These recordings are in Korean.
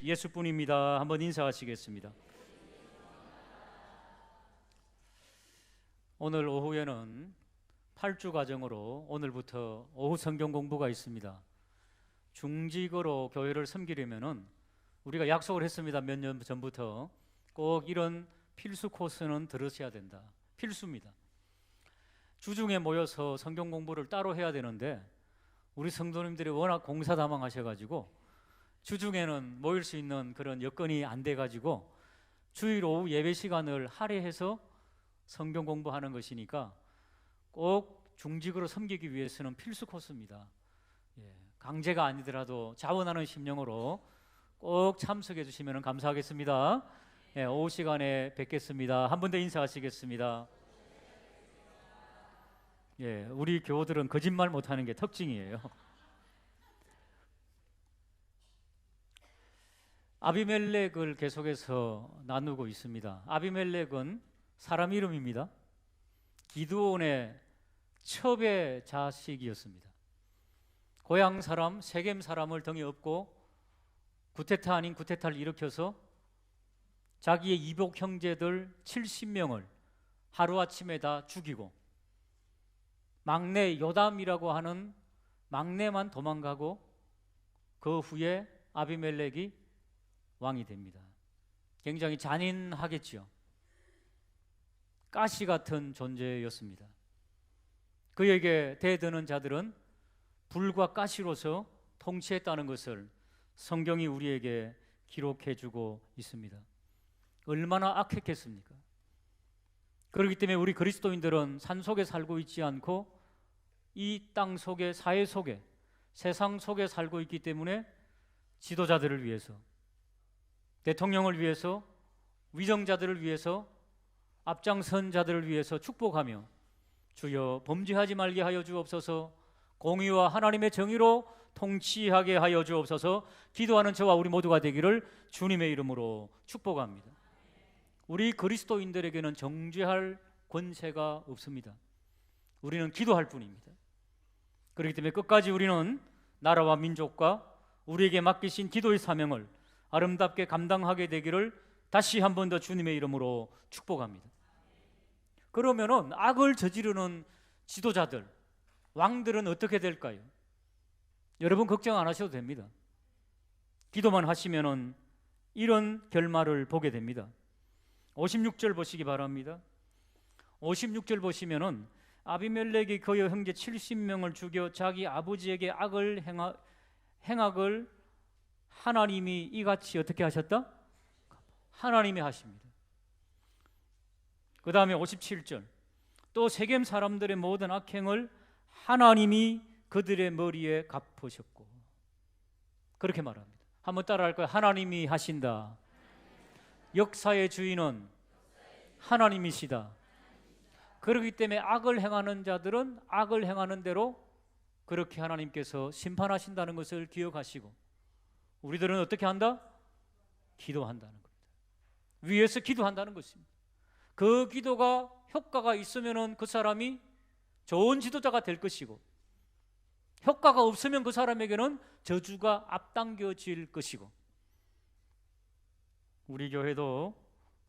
예수뿐입니다. 한번 인사하시겠습니다. 오늘 오후에는 8주 과정으로 오늘부터 오후 성경 공부가 있습니다. 중직으로 교회를 섬기려면은 우리가 약속을 했습니다. 몇 년 전부터 꼭 이런 필수 코스는 들으셔야 된다. 필수입니다. 주중에 모여서 성경 공부를 따로 해야 되는데 우리 성도님들이 워낙 공사다망하셔가지고 주중에는 모일 수 있는 그런 여건이 안 돼가지고 주일 오후 예배 시간을 할애해서 성경 공부하는 것이니까 꼭 중직으로 섬기기 위해서는 필수 코스입니다. 강제가 아니더라도 자원하는 심령으로 꼭 참석해 주시면 감사하겠습니다. 오후 시간에 뵙겠습니다. 한 번 더 인사하시겠습니다. 우리 교우들은 거짓말 못하는 게 특징이에요. 아비멜렉을 계속해서 나누고 있습니다. 아비멜렉은 사람 이름입니다. 기드온의 첩의 자식이었습니다. 고향 사람 세겜 사람을 등에 업고 구테타 아닌 구테타를 일으켜서 자기의 이복 형제들 70명을 하루아침에 다 죽이고 막내 요담이라고 하는 막내만 도망가고 그 후에 아비멜렉이 왕이 됩니다. 굉장히 잔인하겠죠. 가시 같은 존재였습니다. 그에게 대드는 자들은 불과 가시로서 통치했다는 것을 성경이 우리에게 기록해주고 있습니다. 얼마나 악했겠습니까? 그렇기 때문에 우리 그리스도인들은 산속에 살고 있지 않고 이 땅 속에, 사회 속에, 세상 속에 살고 있기 때문에 지도자들을 위해서, 대통령을 위해서, 위정자들을 위해서, 앞장선 자들을 위해서 축복하며 주여 범죄하지 말게 하여 주옵소서, 공의와 하나님의 정의로 통치하게 하여 주옵소서 기도하는 저와 우리 모두가 되기를 주님의 이름으로 축복합니다. 우리 그리스도인들에게는 정죄할 권세가 없습니다. 우리는 기도할 뿐입니다. 그렇기 때문에 끝까지 우리는 나라와 민족과 우리에게 맡기신 기도의 사명을 아름답게 감당하게 되기를 다시 한 번 더 주님의 이름으로 축복합니다. 그러면은 악을 저지르는 지도자들, 왕들은 어떻게 될까요? 여러분 걱정 안 하셔도 됩니다. 기도만 하시면은 이런 결말을 보게 됩니다. 56절 보시기 바랍니다. 56절 보시면은 아비멜렉이 그의 형제 70명을 죽여 자기 아버지에게 악을 행악을 하나님이 이같이 어떻게 하셨다? 하나님이 하십니다. 그 다음에 57절 또 세겜 사람들의 모든 악행을 하나님이 그들의 머리에 갚으셨고 그렇게 말합니다. 한번 따라할 거예요. 하나님이 하신다. 역사의 주인은 하나님이시다. 그렇기 때문에 악을 행하는 자들은 악을 행하는 대로 그렇게 하나님께서 심판하신다는 것을 기억하시고 우리들은 어떻게 한다? 기도한다는 겁니다. 위에서 기도한다는 것입니다. 그 기도가 효과가 있으면 그 사람이 좋은 지도자가 될 것이고 효과가 없으면 그 사람에게는 저주가 앞당겨질 것이고 우리 교회도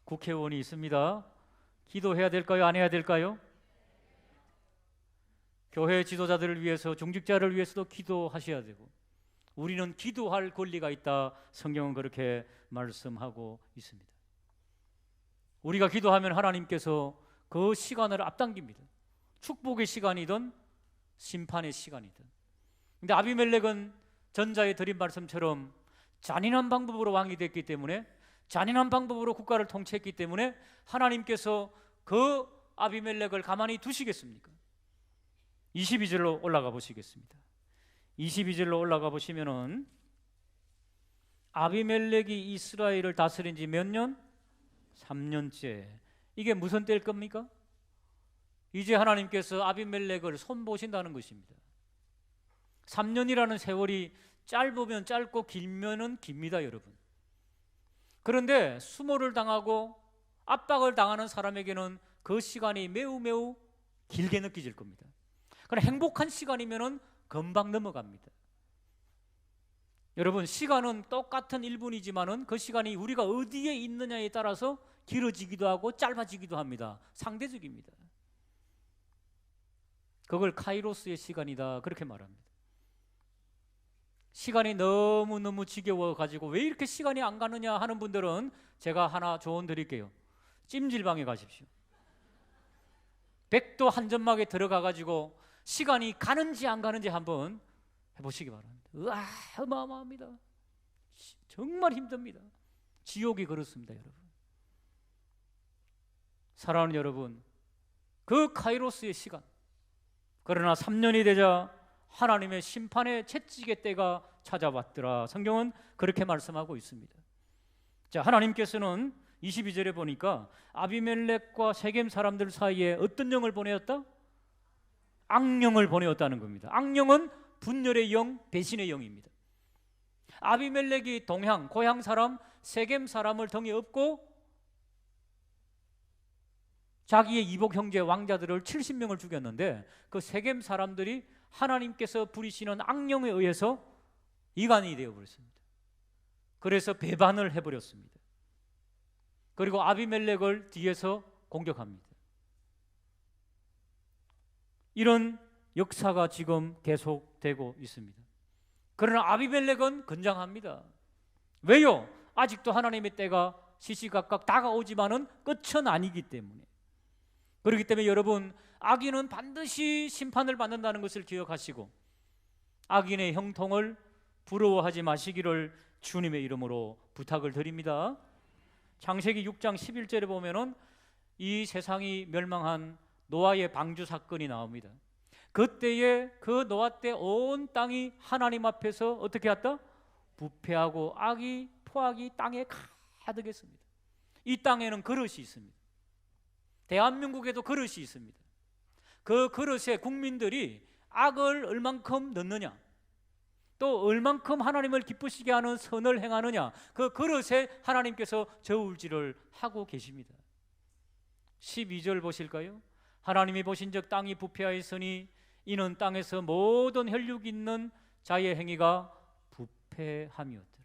국회의원이 있습니다. 기도해야 될까요? 안 해야 될까요? 교회 지도자들을 위해서 중직자를 위해서도 기도하셔야 되고 우리는 기도할 권리가 있다. 성경은 그렇게 말씀하고 있습니다. 우리가 기도하면 하나님께서 그 시간을 앞당깁니다. 축복의 시간이든 심판의 시간이든. 근데 아비멜렉은 전자에 드린 말씀처럼 잔인한 방법으로 왕이 됐기 때문에 잔인한 방법으로 국가를 통치했기 때문에 하나님께서 그 아비멜렉을 가만히 두시겠습니까? 22절로 올라가 보시겠습니다. 22절로 올라가 보시면은 아비멜렉이 이스라엘을 다스린 지 몇 년? 3년째. 이게 무슨 때일 겁니까? 이제 하나님께서 아비멜렉을 손보신다는 것입니다. 3년이라는 세월이 짧으면 짧고 길면은 깁니다, 여러분. 그런데 수모를 당하고 압박을 당하는 사람에게는 그 시간이 매우 길게 느껴질 겁니다. 그러나 행복한 시간이면은 금방 넘어갑니다. 여러분, 시간은 똑같은 1분이지만은 그 시간이 우리가 어디에 있느냐에 따라서 길어지기도 하고 짧아지기도 합니다. 상대적입니다. 그걸 카이로스의 시간이다 그렇게 말합니다. 시간이 너무너무 지겨워가지고 왜 이렇게 시간이 안 가느냐 하는 분들은 제가 하나 조언 드릴게요. 찜질방에 가십시오. 백도 한 점막에 들어가가지고 시간이 가는지 안 가는지 한번 해보시기 바랍니다. 으아, 어마어마합니다. 정말 힘듭니다. 지옥이 그렇습니다. 여러분, 사랑하는 여러분, 그 카이로스의 시간, 그러나 3년이 되자 하나님의 심판의 채찍의 때가 찾아왔더라. 성경은 그렇게 말씀하고 있습니다. 자, 하나님께서는 22절에 보니까 아비멜렉과 세겜 사람들 사이에 어떤 영을 보내었다? 악령을 보내었다는 겁니다. 악령은 분열의 영, 배신의 영입니다. 아비멜렉이 동향, 고향 사람 세겜 사람을 등에 업고 자기의 이복 형제 왕자들을 70명을 죽였는데 그 세겜 사람들이 하나님께서 부리시는 악령에 의해서 이간이 되어버렸습니다. 그래서 배반을 해버렸습니다. 그리고 아비멜렉을 뒤에서 공격합니다. 이런 역사가 지금 계속되고 있습니다. 그러나 아비멜렉은 건장합니다. 왜요? 아직도 하나님의 때가 시시각각 다가오지만은 끝은 아니기 때문에. 그렇기 때문에 여러분, 악인은 반드시 심판을 받는다는 것을 기억하시고 악인의 형통을 부러워하지 마시기를 주님의 이름으로 부탁을 드립니다. 창세기 6장 11절에 보면은 이 세상이 멸망한 노아의 방주 사건이 나옵니다. 그때에 그 노아 때 온 땅이 하나님 앞에서 어떻게 했다? 부패하고 악이 포악이 땅에 가득했습니다. 이 땅에는 그릇이 있습니다. 대한민국에도 그릇이 있습니다. 그 그릇에 국민들이 악을 얼만큼 넣느냐, 또 얼만큼 하나님을 기쁘시게 하는 선을 행하느냐, 그 그릇에 하나님께서 저울질을 하고 계십니다. 12절 보실까요? 하나님이 보신즉 땅이 부패하였으니 이는 땅에서 모든 혈육 있는 자의 행위가 부패함이었더라.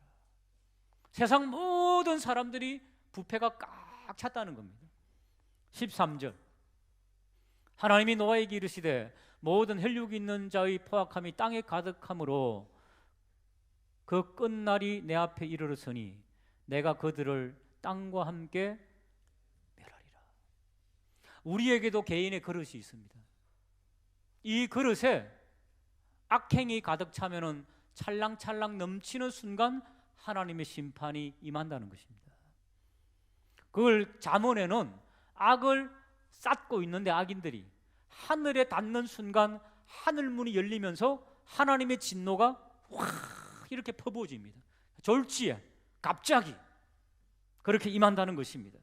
세상 모든 사람들이 부패가 꽉 찼다는 겁니다. 13절 하나님이 노아에게 이르시되 모든 혈육 있는 자의 포악함이 땅에 가득함으로 그 끝날이 내 앞에 이르렀으니 내가 그들을 땅과 함께 멸하리라. 우리에게도 개인의 그릇이 있습니다. 이 그릇에 악행이 가득 차면은 찰랑찰랑 넘치는 순간 하나님의 심판이 임한다는 것입니다. 그걸 잠언에는 악을 쌓고 있는데 악인들이 하늘에 닿는 순간 하늘문이 열리면서 하나님의 진노가 확 이렇게 퍼부어집니다. 졸지에 갑자기 그렇게 임한다는 것입니다.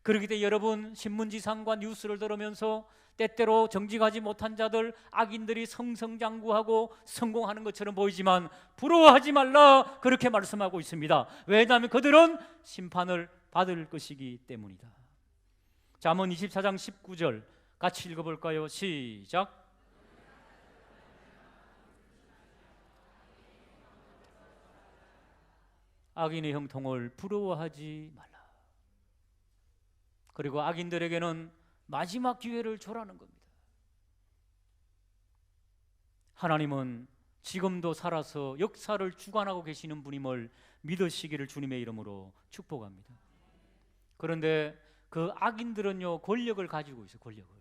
그렇기 때문에 여러분, 신문지상과 뉴스를 들으면서 때때로 정직하지 못한 자들, 악인들이 성성장구하고 성공하는 것처럼 보이지만 부러워하지 말라 그렇게 말씀하고 있습니다. 왜냐하면 그들은 심판을 받을 것이기 때문이다. 잠언 24장 19절 같이 읽어볼까요? 시작. 악인의 형통을 부러워하지 말라. 그리고 악인들에게는 마지막 기회를 주라는 겁니다. 하나님은 지금도 살아서 역사를 주관하고 계시는 분임을 믿으시기를 주님의 이름으로 축복합니다. 그런데 그 악인들은요, 권력을 가지고 있어요. 권력을.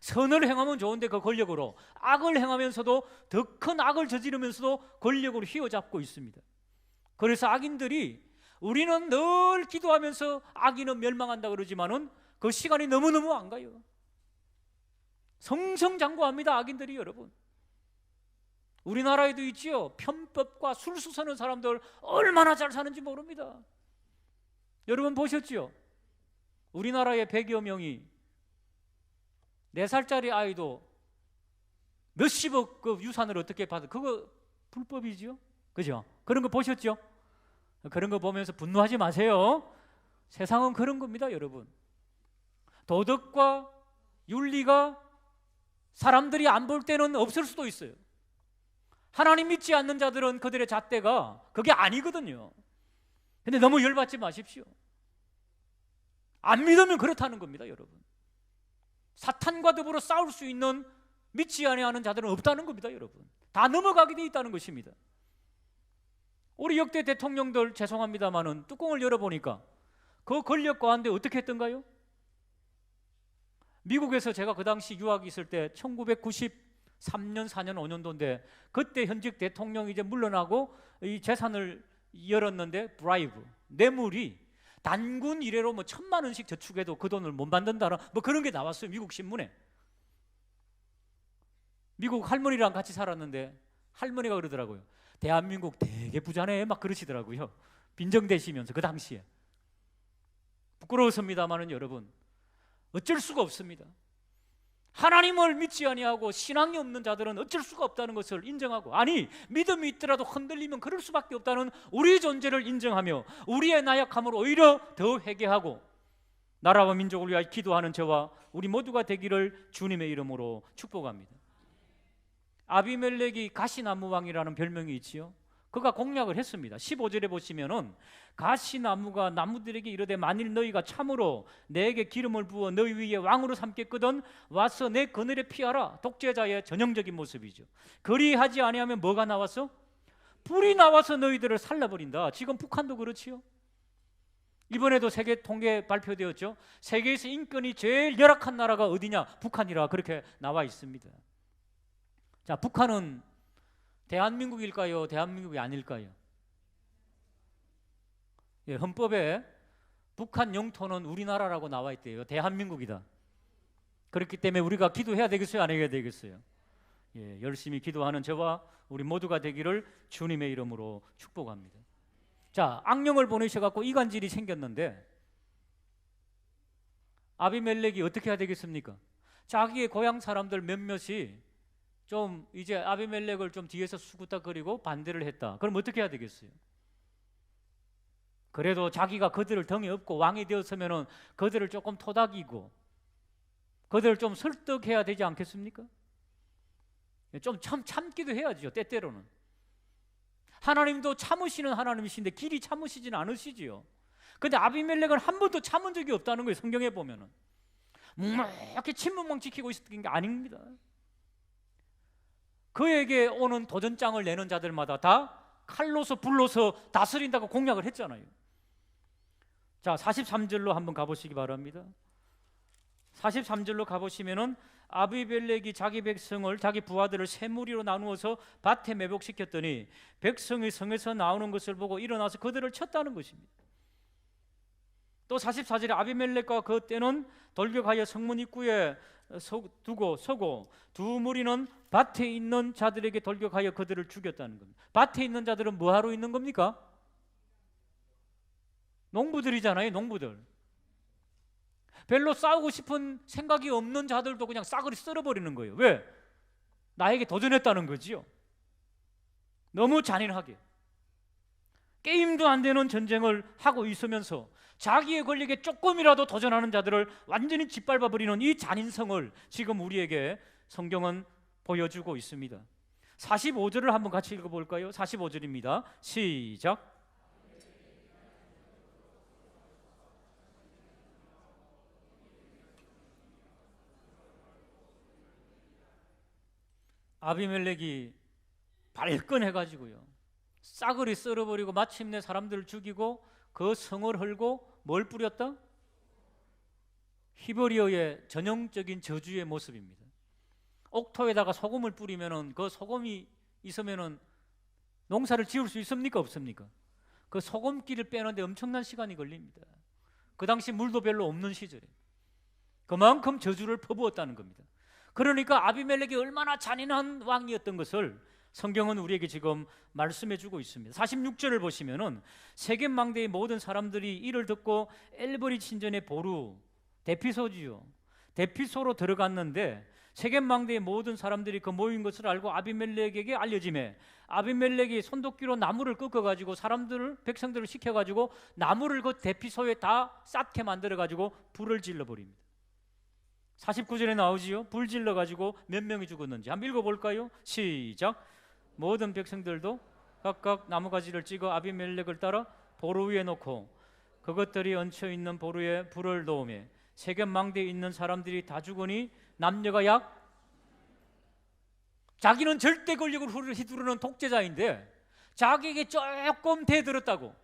선을 행하면 좋은데 그 권력으로, 악을 행하면서도 더 큰 악을 저지르면서도 권력으로 휘어잡고 있습니다. 그래서 악인들이 우리는 늘 기도하면서 악인은 멸망한다 그러지만은 그 시간이 너무너무 안 가요. 성성장구합니다. 악인들이. 여러분, 우리나라에도 있지요. 편법과 술수 서는 사람들 얼마나 잘 사는지 모릅니다. 여러분 보셨지요? 우리나라에 100여 명이 4살짜리 아이도 몇십억 그 유산을 어떻게 받아? 그거 불법이죠. 그죠? 그런 거 보셨죠? 그런 거 보면서 분노하지 마세요. 세상은 그런 겁니다, 여러분. 도덕과 윤리가 사람들이 안 볼 때는 없을 수도 있어요. 하나님 믿지 않는 자들은 그들의 잣대가 그게 아니거든요. 근데 너무 열받지 마십시오. 안 믿으면 그렇다는 겁니다, 여러분. 사탄과 더불어 싸울 수 있는 믿지 아니하는 자들은 없다는 겁니다, 여러분. 다 넘어가게 돼 있다는 것입니다. 우리 역대 대통령들 죄송합니다만은 뚜껑을 열어보니까 그 권력 가운데 어떻게 했던가요? 미국에서 제가 그 당시 유학 있을 때 1993년, 4년, 5년도인데 그때 현직 대통령이 이제 물러나고 이 재산을 열었는데 브라이브, 뇌물이 단군 이래로 뭐 1,000만 원씩 저축해도 그 돈을 못 받는다는 뭐 그런 게 나왔어요, 미국 신문에. 미국 할머니랑 같이 살았는데 할머니가 그러더라고요. 대한민국 되게 부자네 막 그러시더라고요. 빈정대시면서 그 당시에. 부끄러웠습니다마는 여러분 어쩔 수가 없습니다. 하나님을 믿지 아니하고 신앙이 없는 자들은 어쩔 수가 없다는 것을 인정하고, 아니 믿음이 있더라도 흔들리면 그럴 수밖에 없다는 우리의 존재를 인정하며 우리의 나약함을 오히려 더 회개하고 나라와 민족을 위하여 기도하는 저와 우리 모두가 되기를 주님의 이름으로 축복합니다. 아비멜렉이 가시나무 왕이라는 별명이 있지요. 그가 공략을 했습니다. 15절에 보시면은 가시나무가 나무들에게 이르되 만일 너희가 참으로 내게 기름을 부어 너희 위에 왕으로 삼겠거든 와서 내 그늘에 피하라. 독재자의 전형적인 모습이죠. 그리하지 아니하면 뭐가 나왔어? 불이 나와서 너희들을 살라버린다. 지금 북한도 그렇지요. 이번에도 세계 통계 발표되었죠. 세계에서 인권이 제일 열악한 나라가 어디냐? 북한이라 그렇게 나와 있습니다. 자, 북한은 대한민국일까요? 대한민국이 아닐까요? 예, 헌법에 북한 영토는 우리나라라고 나와 있대요. 대한민국이다. 그렇기 때문에 우리가 기도해야 되겠어요? 안 해야 되겠어요? 예, 열심히 기도하는 저와 우리 모두가 되기를 주님의 이름으로 축복합니다. 자, 악령을 보내셔갖고 이간질이 생겼는데 아비멜렉이 어떻게 해야 되겠습니까? 자기의 고향 사람들 몇몇이 좀 이제 아비멜렉을 좀 뒤에서 수구딱거리고 반대를 했다. 그럼 어떻게 해야 되겠어요? 그래도 자기가 그들을 등에 업고 왕이 되었으면은 그들을 조금 토닥이고 그들을 좀 설득해야 되지 않겠습니까? 좀 참기도 해야죠, 때때로는. 하나님도 참으시는 하나님이신데 길이 참으시지는 않으시지요. 근데 아비멜렉은 한 번도 참은 적이 없다는 거예요, 성경에 보면은. 이렇게 침묵만 지키고 있었던 게 아닙니다. 그에게 오는 도전장을 내는 자들마다 다 칼로서 불로서 다스린다고 공약을 했잖아요. 자, 43절로 한번 가보시기 바랍니다. 43절로 가보시면은 아비멜렉이 자기 백성을, 자기 부하들을 세 무리로 나누어서 밭에 매복시켰더니 백성이 성에서 나오는 것을 보고 일어나서 그들을 쳤다는 것입니다. 또 44절에 아비멜렉과 그 때는 돌격하여 성문 입구에 두고 서고 두 무리는 밭에 있는 자들에게 돌격하여 그들을 죽였다는 겁니다. 밭에 있는 자들은 뭐하러 있는 겁니까? 농부들이잖아요, 농부들. 별로 싸우고 싶은 생각이 없는 자들도 그냥 싸그리 썰어버리는 거예요. 왜? 나에게 도전했다는 거지요. 너무 잔인하게 게임도 안 되는 전쟁을 하고 있으면서 자기의 권력에 조금이라도 도전하는 자들을 완전히 짓밟아버리는 이 잔인성을 지금 우리에게 성경은 보여주고 있습니다. 45절을 한번 같이 읽어볼까요? 45절입니다. 시작. 아비멜렉이 발끈해가지고요, 싸그리 썰어버리고 마침내 사람들을 죽이고 그 성을 헐고 뭘 뿌렸다? 히브리어의 전형적인 저주의 모습입니다. 옥토에다가 소금을 뿌리면은 그 소금이 있으면은 농사를 지을 수 있습니까? 없습니까? 그 소금기를 빼는데 엄청난 시간이 걸립니다. 그 당시 물도 별로 없는 시절에 그만큼 저주를 퍼부었다는 겁니다. 그러니까 아비멜렉이 얼마나 잔인한 왕이었던 것을 성경은 우리에게 지금 말씀해 주고 있습니다. 46절을 보시면은 세겜 망대의 모든 사람들이 이를 듣고 엘버리 친전의 보루, 대피소지요, 대피소로 들어갔는데 세겜 망대의 모든 사람들이 그 모인 것을 알고 아비멜렉에게 알려지매 아비멜렉이 손도끼로 나무를 꺾어가지고 사람들을, 백성들을 시켜가지고 나무를 그 대피소에 다 쌓게 만들어가지고 불을 질러버립니다. 49절에 나오지요. 불 질러가지고 몇 명이 죽었는지 한번 읽어볼까요? 시작. 모든 백성들도 각각 나무가지를 찍어 아비멜렉을 따라 보루 위에 놓고 그것들이 얹혀 있는 보루에 불을 놓으며 세겜 망대에 있는 사람들이 다 죽으니 남녀가 약 자기는 절대 권력을 휘두르는 독재자인데 자기에게 조금 대들었다고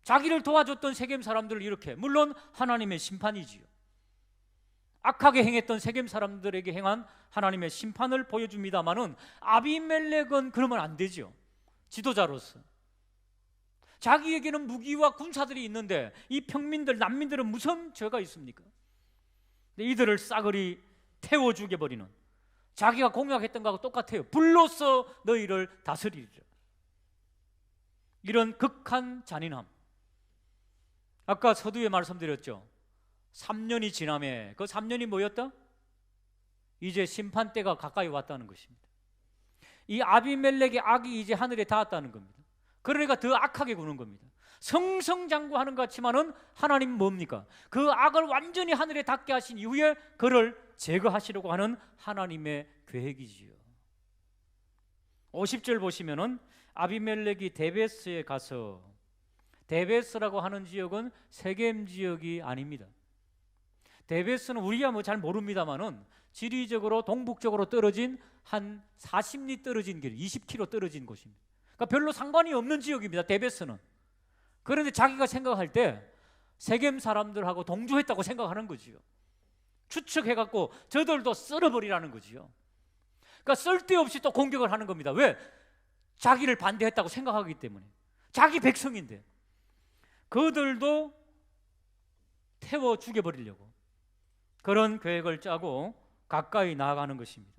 자기를 도와줬던 세겜 사람들을 이렇게, 물론 하나님의 심판이지요. 악하게 행했던 세겜 사람들에게 행한 하나님의 심판을 보여줍니다마는 아비멜렉은 그러면 안 되죠. 지도자로서 자기에게는 무기와 군사들이 있는데 이 평민들, 난민들은 무슨 죄가 있습니까? 이들을 싸그리 태워 죽여버리는, 자기가 공약했던 것하고 똑같아요. 불로써 너희를 다스리리라. 이런 극한 잔인함. 아까 서두에 말씀드렸죠. 3년이 지나매 그 3년이 뭐였다? 이제 심판 때가 가까이 왔다는 것입니다. 이 아비멜렉의 악이 이제 하늘에 닿았다는 겁니다. 그러니까 더 악하게 구는 겁니다. 성성장구하는 것 같지만은 하나님 뭡니까? 그 악을 완전히 하늘에 닿게 하신 이후에 그를 제거하시려고 하는 하나님의 계획이지요. 50절 보시면은 아비멜렉이 데베스에 가서, 데베스라고 하는 지역은 세겜 지역이 아닙니다. 데베스는 우리가 뭐 잘 모릅니다만은 지리적으로 동북쪽으로 떨어진 한 40리 떨어진 길, 20km 떨어진 곳입니다. 그러니까 별로 상관이 없는 지역입니다. 데베스는. 그런데 자기가 생각할 때 세겜 사람들하고 동조했다고 생각하는 거지요. 추측해갖고 저들도 쓸어버리라는 거지요. 그러니까 쓸데없이 또 공격을 하는 겁니다. 왜? 자기를 반대했다고 생각하기 때문에. 자기 백성인데 그들도 태워 죽여버리려고 그런 계획을 짜고 가까이 나아가는 것입니다.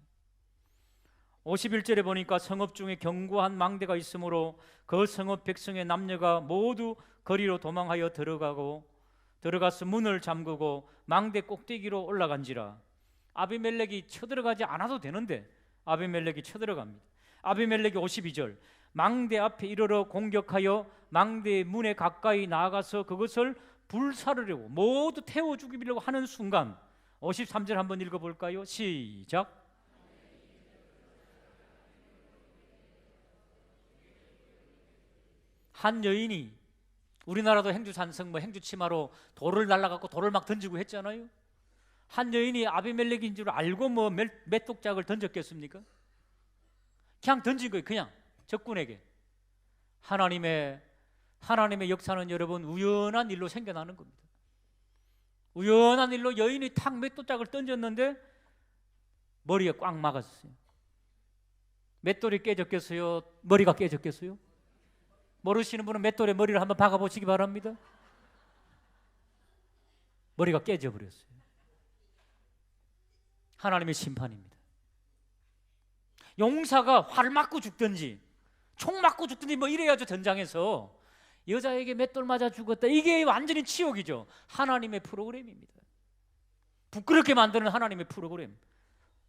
51절에 보니까 성읍 중에 견고한 망대가 있으므로 그 성읍 백성의 남녀가 모두 거리로 도망하여 들어가서 문을 잠그고 망대 꼭대기로 올라간지라. 아비멜렉이 쳐들어가지 않아도 되는데 아비멜렉이 쳐들어갑니다. 아비멜렉이 52절 망대 앞에 이르러 공격하여 망대의 문에 가까이 나아가서 그것을 불사르려고 모두 태워 죽이려고 하는 순간 53절 한번 읽어볼까요? 시작. 한 여인이, 우리나라도 행주산성 행주치마로 돌을 날라갖고 돌을 막 던지고 했잖아요. 한 여인이 아비멜렉인 줄 알고 메뚜짝을 던졌겠습니까? 그냥 던진 거예요. 그냥 적군에게. 하나님의 역사는 여러분 우연한 일로 생겨나는 겁니다. 우연한 일로 여인이 탁 메뚜짝을 던졌는데 머리에 꽉 막았어요. 맷돌이 깨졌겠어요? 머리가 깨졌겠어요? 모르시는 분은 맷돌에 머리를 한번 박아보시기 바랍니다. 머리가 깨져버렸어요. 하나님의 심판입니다. 용사가 활 맞고 죽든지 총 맞고 죽든지 뭐 이래야죠. 전장에서 여자에게 맷돌 맞아 죽었다, 이게 완전히 치욕이죠. 하나님의 프로그램입니다. 부끄럽게 만드는 하나님의 프로그램.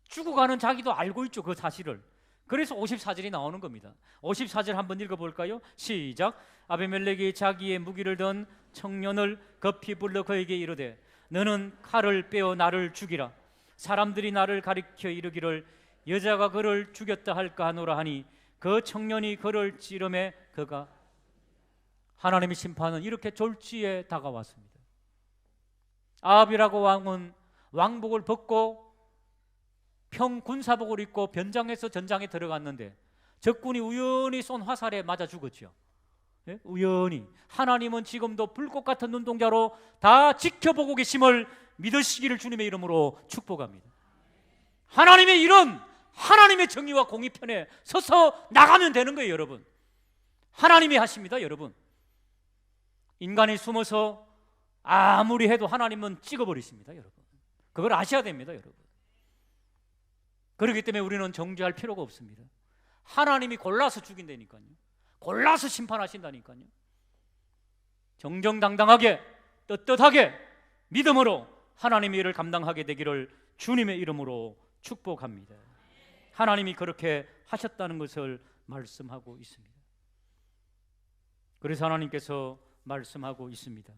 죽어가는 자기도 알고 있죠, 그 사실을. 그래서 54절이 나오는 겁니다. 54절 한번 읽어볼까요? 시작. 아비멜렉이 자기의 무기를 든 청년을 급히 불러 그에게 이르되 너는 칼을 빼어 나를 죽이라. 사람들이 나를 가리켜 이르기를 여자가 그를 죽였다 할까 하노라 하니 그 청년이 그를 찌르매 그가. 하나님의 심판은 이렇게 졸지에 다가왔습니다. 아합이라고 왕은 왕복을 벗고 군사복을 입고 변장해서 전장에 들어갔는데 적군이 우연히 쏜 화살에 맞아 죽었죠. 예? 우연히. 하나님은 지금도 불꽃 같은 눈동자로 다 지켜보고 계심을 믿으시기를 주님의 이름으로 축복합니다. 하나님의 일은 하나님의 정의와 공의 편에 서서 나가면 되는 거예요, 여러분. 하나님이 하십니다, 여러분. 인간이 숨어서 아무리 해도 하나님은 찍어버리십니다, 여러분. 그걸 아셔야 됩니다, 여러분. 그렇기 때문에 우리는 정죄할 필요가 없습니다. 하나님이 골라서 죽인다니까요. 골라서 심판하신다니까요. 정정당당하게 떳떳하게 믿음으로 하나님의 일을 감당하게 되기를 주님의 이름으로 축복합니다. 하나님이 그렇게 하셨다는 것을 말씀하고 있습니다. 그래서 하나님께서 말씀하고 있습니다.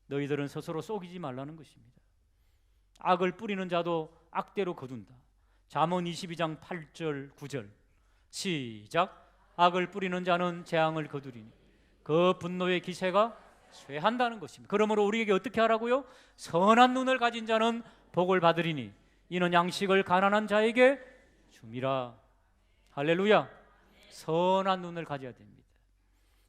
너희들은 스스로 속이지 말라는 것입니다. 악을 뿌리는 자도 악대로 거둔다. 잠언 22장 8절 9절 시작. 악을 뿌리는 자는 재앙을 거두리니 그 분노의 기세가 쇠한다는 것입니다. 그러므로 우리에게 어떻게 하라고요? 선한 눈을 가진 자는 복을 받으리니 이는 양식을 가난한 자에게 줌이라. 할렐루야. 선한 눈을 가져야 됩니다.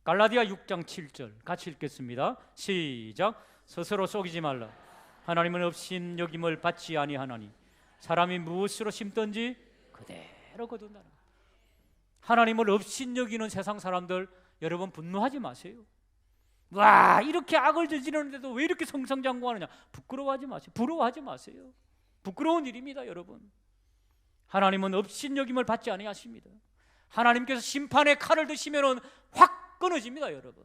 갈라디아 6장 7절 같이 읽겠습니다. 시작. 스스로 속이지 말라. 하나님은 업신 여김을 받지 아니하나니 사람이 무엇으로 심든지 그대로 거둔다는 것. 하나님을 업신 여기는 세상 사람들, 여러분 분노하지 마세요. 와, 이렇게 악을 저지르는데도 왜 이렇게 성성장구하느냐. 부끄러워하지 마세요. 부러워하지 마세요. 부끄러운 일입니다, 여러분. 하나님은 업신 여김을 받지 아니하십니다. 하나님께서 심판의 칼을 드시면은 확 끊어집니다, 여러분.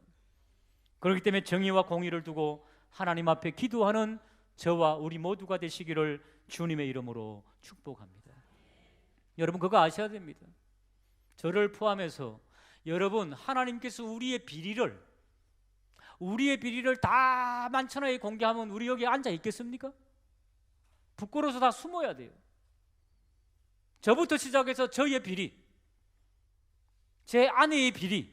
그렇기 때문에 정의와 공의를 두고 하나님 앞에 기도하는 저와 우리 모두가 되시기를 주님의 이름으로 축복합니다. 여러분 그거 아셔야 됩니다. 저를 포함해서 여러분, 하나님께서 우리의 비리를 다 만천하에 공개하면 우리 여기 앉아 있겠습니까? 부끄러워서 다 숨어야 돼요. 저부터 시작해서 저의 비리, 제 아내의 비리,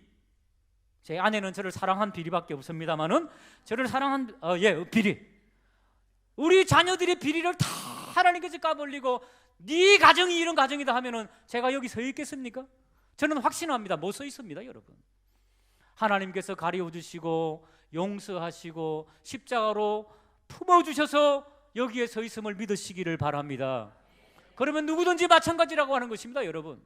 제 아내는 저를 사랑한 비리밖에 없습니다만은 저를 사랑한 비리, 우리 자녀들의 비리를 다 하나님께서 까불리고 네 가정이 이런 가정이다 하면은 제가 여기 서 있겠습니까? 저는 확신합니다. 못 서 있습니다, 여러분. 하나님께서 가리워주시고 용서하시고 십자가로 품어주셔서 여기에 서 있음을 믿으시기를 바랍니다. 그러면 누구든지 마찬가지라고 하는 것입니다, 여러분.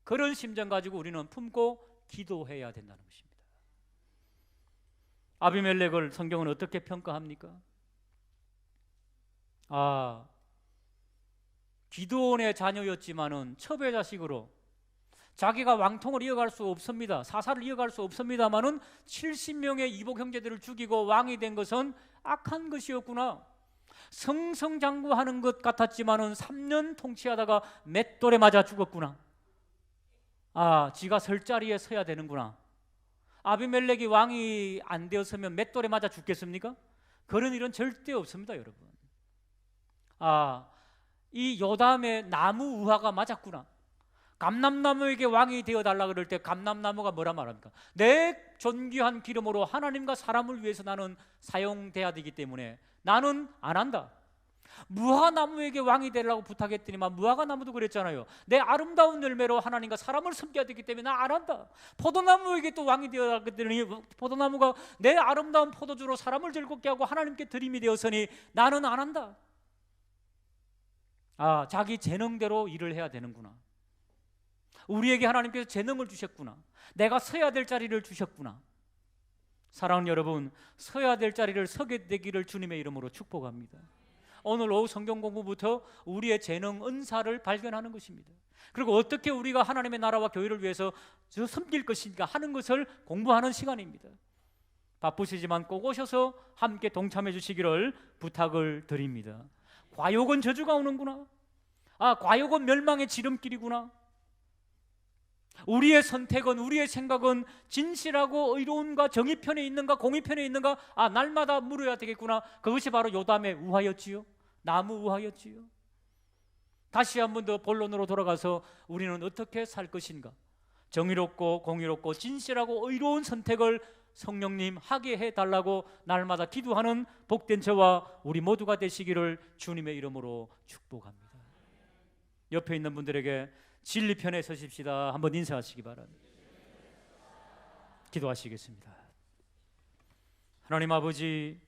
그런 심정 가지고 우리는 품고 기도해야 된다는 것입니다. 아비멜렉을 성경은 어떻게 평가합니까? 기드온의 자녀였지만은 첩의 자식으로 자기가 왕통을 이어갈 수 없습니다. 사사를 이어갈 수 없습니다만은 70명의 이복 형제들을 죽이고 왕이 된 것은 악한 것이었구나. 성성장구하는 것 같았지만은 3년 통치하다가 맷돌에 맞아 죽었구나. 지가 설 자리에 서야 되는구나. 아비멜렉이 왕이 안 되었으면 맷돌에 맞아 죽겠습니까? 그런 일은 절대 없습니다, 여러분. 이 요담의 나무 우화가 맞았구나. 감람나무에게 왕이 되어달라 그럴 때 감람나무가 뭐라 말합니까? 내 존귀한 기름으로 하나님과 사람을 위해서 나는 사용돼야 되기 때문에 나는 안 한다. 무화과나무에게 왕이 되려고 부탁했더니만 무화과나무도 그랬잖아요. 내 아름다운 열매로 하나님과 사람을 섬겨야 되기 때문에 나 안 한다. 포도나무에게 또 왕이 되어달라고 했더니 포도나무가 내 아름다운 포도주로 사람을 즐겁게 하고 하나님께 드림이 되었으니 나는 안 한다. 자기 재능대로 일을 해야 되는구나. 우리에게 하나님께서 재능을 주셨구나. 내가 서야 될 자리를 주셨구나. 사랑하는 여러분, 서야 될 자리를 서게 되기를 주님의 이름으로 축복합니다. 오늘 오후 성경 공부부터 우리의 재능, 은사를 발견하는 것입니다. 그리고 어떻게 우리가 하나님의 나라와 교회를 위해서 섬길 것인가 하는 것을 공부하는 시간입니다. 바쁘시지만 꼭 오셔서 함께 동참해 주시기를 부탁을 드립니다. 과욕은 저주가 오는구나. 과욕은 멸망의 지름길이구나. 우리의 선택은, 우리의 생각은 진실하고 의로움과 정의 편에 있는가 공의 편에 있는가 날마다 물어야 되겠구나. 그것이 바로 요담의 우화였지요. 나무 우화였지요. 다시 한 번 더 본론으로 돌아가서 우리는 어떻게 살 것인가. 정의롭고 공의롭고 진실하고 의로운 선택을 성령님 하게 해달라고 날마다 기도하는 복된 저와 우리 모두가 되시기를 주님의 이름으로 축복합니다. 옆에 있는 분들에게 진리 편에 서십시다. 한번 인사하시기 바랍니다. 기도하시겠습니다. 하나님 아버지,